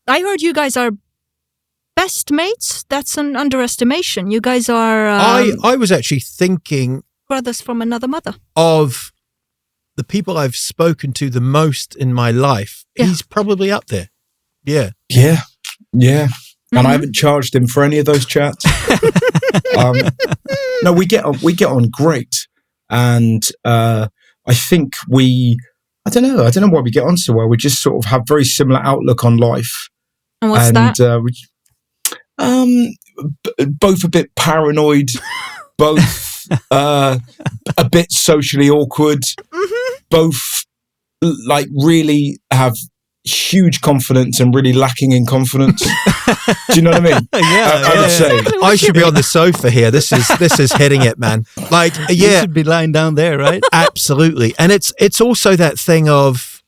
I heard you guys are best mates. That's an underestimation. You guys are... I was actually thinking... brothers from another mother. Of the people I've spoken to the most in my life, he's probably up there. Yeah. Yeah. Yeah. And I haven't charged him for any of those chats. No, we get on great. And I think I don't know why we get on so well. We just sort of have very similar outlook on life. And what's that? Both a bit paranoid, both a bit socially awkward, both like really have huge confidence and really lacking in confidence. Do you know what I mean? I would say I should be on the sofa here. This is hitting it, man. Like, you should be lying down there, right? Absolutely. And it's also that thing of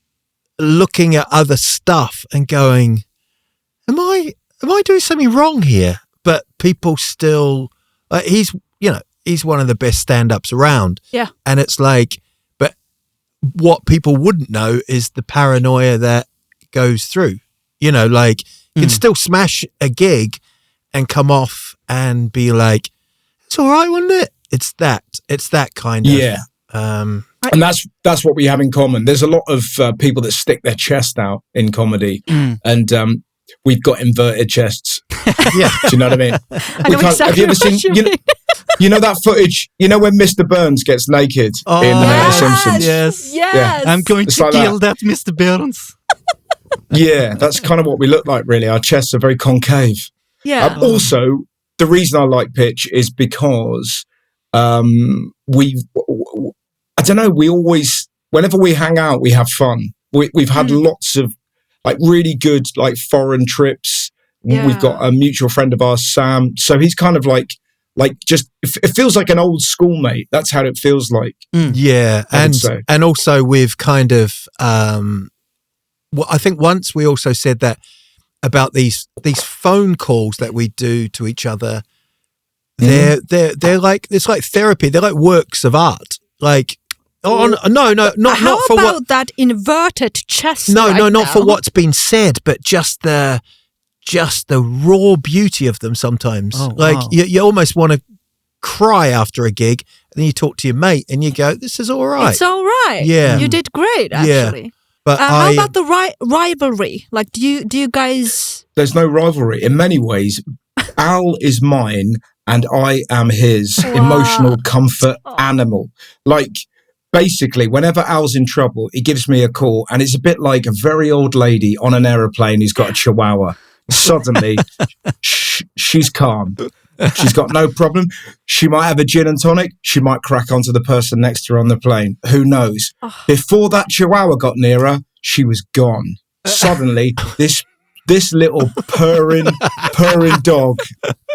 looking at other stuff and going, am I doing something wrong here? But people still, he's one of the best stand-ups around. Yeah. And it's like, but what people wouldn't know is the paranoia that goes through. You know, like, you can still smash a gig and come off and be like, it's all right, wasn't it? It's that kind of. Yeah. And that's what we have in common. There's a lot of people that stick their chest out in comedy, and we've got inverted chests. Yeah. Do you know what I mean? Have you ever seen, you know that footage, you know when Mr. Burns gets naked in The Simpsons? Yes. Yeah. I'm going to kill that Mr. Burns. Yeah, that's kind of what we look like, really. Our chests are very concave. Yeah. Also, the reason I like pitch is because I don't know, we always, whenever we hang out, we have fun. We've had lots of like really good like foreign trips. Yeah. We've got a mutual friend of ours, Sam. So he's kind of like just, it feels like an old schoolmate. That's how it feels like. Yeah. And also we've kind of, well, I think once we also said that about these phone calls that we do to each other, they're like, it's like therapy. They're like works of art. Like, not for what that inverted chest. No, right not now? for what's been said, but just the raw beauty of them. Sometimes, you almost want to cry after a gig, and then you talk to your mate, and you go, "This is all right. It's all right. Yeah, you did great, actually." Yeah. But how about the rivalry? Like, do you guys? There's no rivalry. In many ways, Al is mine, and I am his emotional comfort animal. Like, basically, whenever Al's in trouble, he gives me a call, and it's a bit like a very old lady on an aeroplane who's got a chihuahua. Suddenly, she's calm. She's got no problem. She might have a gin and tonic. She might crack onto the person next to her on the plane. Who knows? Before that chihuahua got near her, she was gone. Suddenly, this little purring dog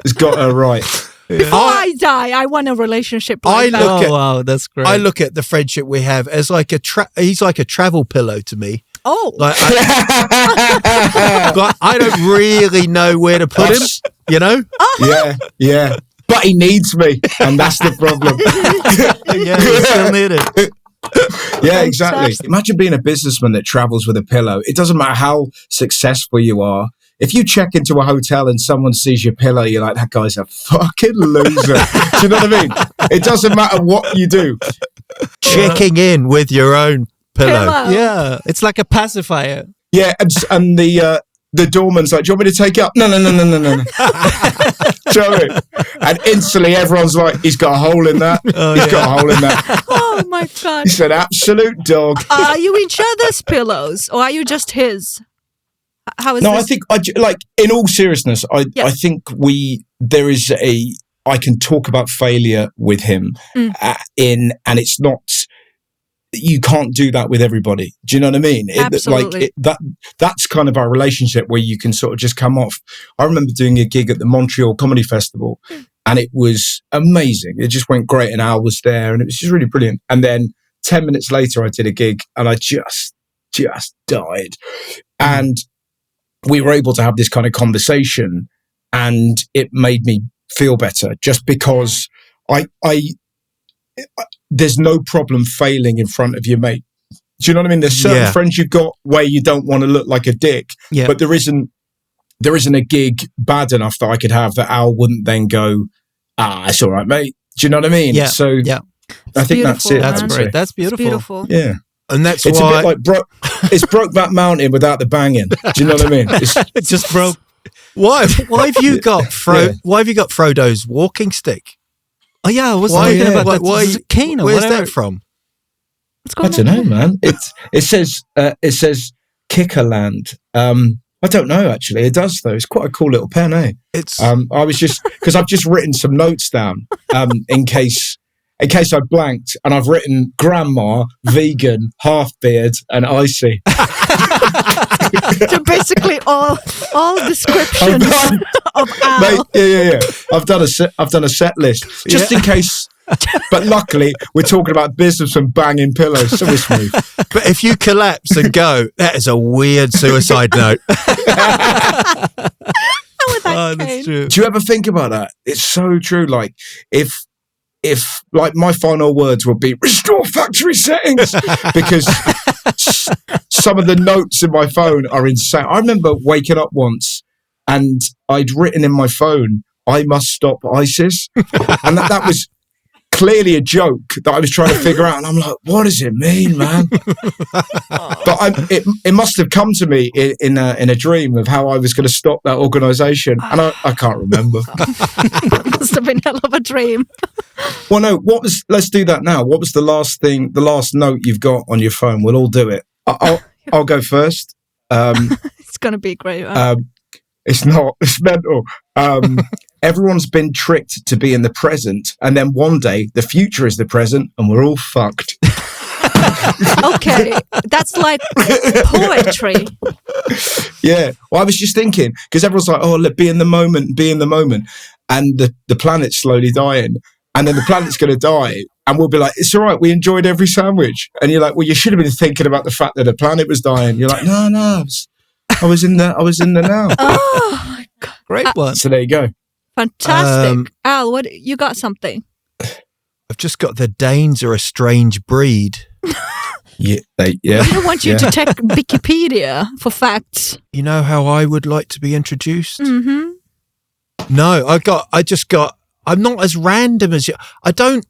has got her right. Before I die, I want a relationship like that. Wow, that's great. I look at the friendship we have as like he's like a travel pillow to me. Oh. Like I don't really know where to put him, you know? Yeah. But he needs me, and that's the problem. Yeah, you still need it. Yeah, exactly. Imagine being a businessman that travels with a pillow. It doesn't matter how successful you are. If you check into a hotel and someone sees your pillow, you're like, that guy's a fucking loser. Do you know what I mean? It doesn't matter what you do. Checking in with your own pillow. Yeah, it's like a pacifier. Yeah, and the doorman's like, do you want me to take it up? No. Do you know what I mean? And instantly everyone's like, he's got a hole in that. He's got a hole in that. Oh my God. He's an absolute dog. Are you each other's pillows, or are you just his? How is no, this? I think, like, in all seriousness, I think I can talk about failure with him and it's not, you can't do that with everybody. Do you know what I mean? Absolutely. That's kind of our relationship where you can sort of just come off. I remember doing a gig at the Montreal Comedy Festival and it was amazing. It just went great and Al was there and it was just really brilliant. And then 10 minutes later, I did a gig and I just died. And we were able to have this kind of conversation and it made me feel better just because there's no problem failing in front of your mate. Do you know what I mean? There's certain friends you've got where you don't want to look like a dick, but there isn't there isn't a gig bad enough that I could have that Al wouldn't then go, it's all right, mate. Do you know what I mean? Yeah. So I think that's it. That's great. That's beautiful. It's beautiful. Yeah. And that's It's why a bit like it's Brokeback Mountain without the banging. Do you know what I mean? It just broke. why have you got why have you got Frodo's walking stick? Oh yeah, I was Why- thinking yeah, about that. why- It's a cane or Where's whatever. that from? What's I going don't on? know, man. It says Kickerland. I don't know actually. It does though. It's quite a cool little pen, eh? It's I was just because I've just written some notes down in case I blanked, and I've written grandma, vegan, half beard, and icy. So basically all descriptions of Al. Mate, yeah. I've done a set list just in case. But luckily, we're talking about business and banging pillows, so we're smooth. but if you collapse and go, that is a weird suicide note. That's true. Do you ever think about that? It's so true. Like if like my final words would be restore factory settings because some of the notes in my phone are insane. I remember waking up once and I'd written in my phone, "I must stop ISIS," and that was clearly a joke that I was trying to figure out, and I'm like, what does it mean, man? But it must have come to me in a dream of how I was going to stop that organisation, and I can't remember. Must have been hell of a dream. Well, no, let's do that now. What was the last note you've got on your phone? We'll all do it. I'll go first. It's going to be great. It's not. It's mental. Everyone's been tricked to be in the present, and then one day the future is the present, and we're all fucked. Okay, that's like poetry. Yeah. Well, I was just thinking because everyone's like, "Oh, look, be in the moment," and the planet's slowly dying, and then the planet's going to die, and we'll be like, "It's all right. We enjoyed every sandwich," and you're like, "Well, you should have been thinking about the fact that the planet was dying." You're like, "No, I was in the now." Oh my God. Great one. So there you go. Fantastic. Al, what you got something? I've just got the Danes are a strange breed. Yeah. I don't want you to check Wikipedia for facts. You know how I would like to be introduced? Mm-hmm. No, I'm not as random as you. I don't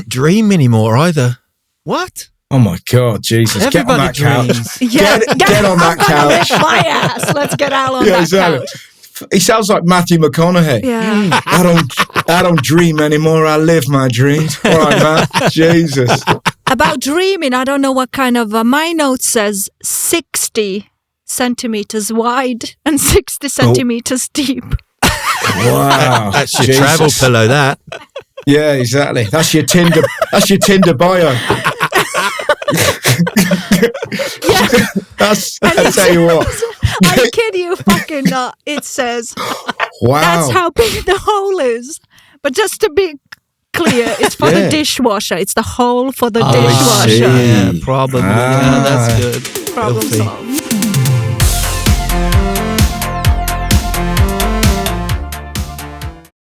dream anymore either. What? Oh my God, Jesus! Everybody get on that dreams. couch. Yeah, Get on that couch. My ass. Let's get Al on that exactly. couch. He sounds like Matthew McConaughey. Yeah. I don't dream anymore. I live my dreams. All right, Matt. Jesus. About dreaming, I don't know what kind of. My note says 60 centimeters wide and 60 centimeters deep. Wow. That's your Jesus. travel pillow, that. Yeah, exactly. That's your Tinder. That's your Tinder bio. I tell you what. I kid you fucking not. It says Wow. that's how big the hole is. But just to be clear, it's for the dishwasher. It's the hole for the I dishwasher. see. Yeah, probably. Yeah, that's good. Problem Filthy. solved.